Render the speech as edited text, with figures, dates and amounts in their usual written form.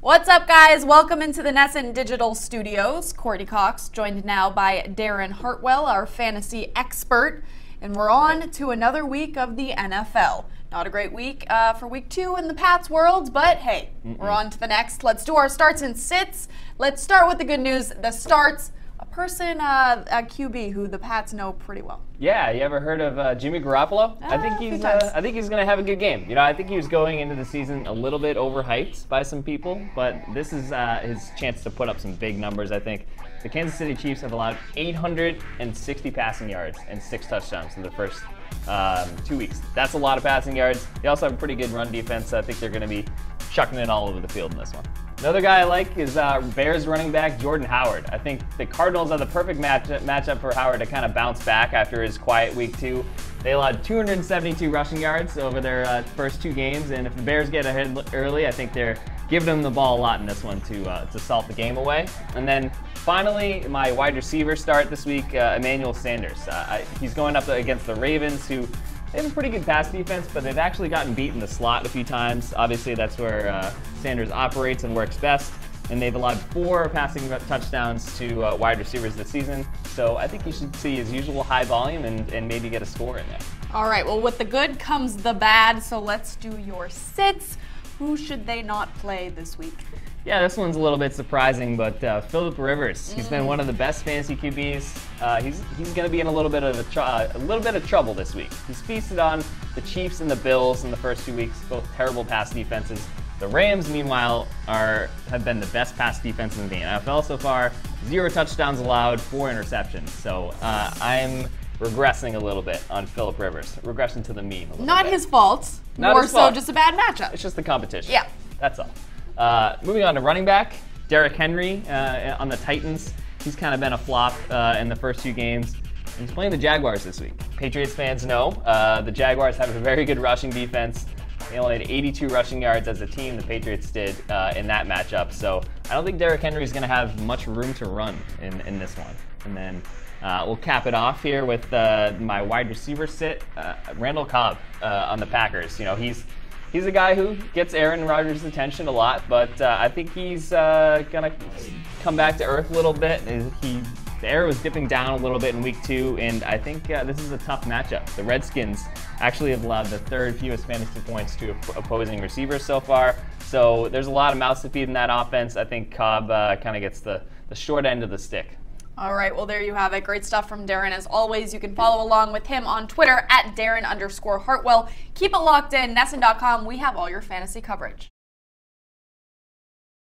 What's up, guys? Welcome into the Nesson Digital Studios. Courtney Cox, joined now by Darren Hartwell, our fantasy expert. And we're on to another week of the NFL. Not a great week for week 2 in the Pats world, but hey, we're on to the next. Let's do our starts and sits. Let's start with the good news. The starts, a person, a QB who the Pats know pretty well. Yeah, you ever heard of Jimmy Garoppolo? I think he's going to have a good game. You know, I think he was going into the season a little bit overhyped by some people, but this is his chance to put up some big numbers. I think the Kansas City Chiefs have allowed 860 passing yards and 6 touchdowns in the first 2 weeks. That's a lot of passing yards. They also have a pretty good run defense. So I think they're going to be chucking it all over the field in this one. Another guy I like is Bears running back Jordan Howard. I think the Cardinals are the perfect matchup for Howard to kind of bounce back after his quiet week 2. They allowed 272 rushing yards over their first 2 games, and if the Bears get ahead early, I think they're giving them the ball a lot in this one to salt the game away. And then finally, my wide receiver start this week, Emmanuel Sanders. He's going up against the Ravens, who they have a pretty good pass defense, but they've actually gotten beat in the slot a few times. Obviously, that's where Sanders operates and works best. And they've allowed 4 passing touchdowns to wide receivers this season. So I think you should see his usual high volume and maybe get a score in there. All right, well, with the good comes the bad. So let's do your sits. Who should they not play this week? Yeah, this one's a little bit surprising, but Philip Rivers. He's been one of the best fantasy QBs. He's going to be in a little bit of trouble this week. He's feasted on the Chiefs and the Bills in the first 2 weeks, both terrible pass defenses. The Rams, meanwhile, have been the best pass defense in the NFL so far. 0 touchdowns allowed, 4 interceptions. So I'm regressing a little bit on Philip Rivers. Regression to the mean a little bit. Not his fault. More so just a bad matchup. It's just the competition. Yeah. That's all. Moving on to running back, Derrick Henry on the Titans. He's kind of been a flop in the first 2 games. He's playing the Jaguars this week. Patriots fans know the Jaguars have a very good rushing defense. They only had 82 rushing yards as a team, the Patriots did in that matchup. So I don't think Derrick Henry is going to have much room to run in this one. And then we'll cap it off here with my wide receiver sit, Randall Cobb on the Packers. You know, he's a guy who gets Aaron Rodgers' attention a lot, but I think he's going to come back to earth a little bit. The air was dipping down a little bit in week 2, and I think this is a tough matchup. The Redskins actually have allowed the 3rd fewest fantasy points to opposing receivers so far, so there's a lot of mouths to feed in that offense. I think Cobb kind of gets the short end of the stick. All right, well, there you have it. Great stuff from Darren. As always, you can follow along with him on Twitter at Darren_Hartwell. Keep it locked in, Nesson.com. We have all your fantasy coverage.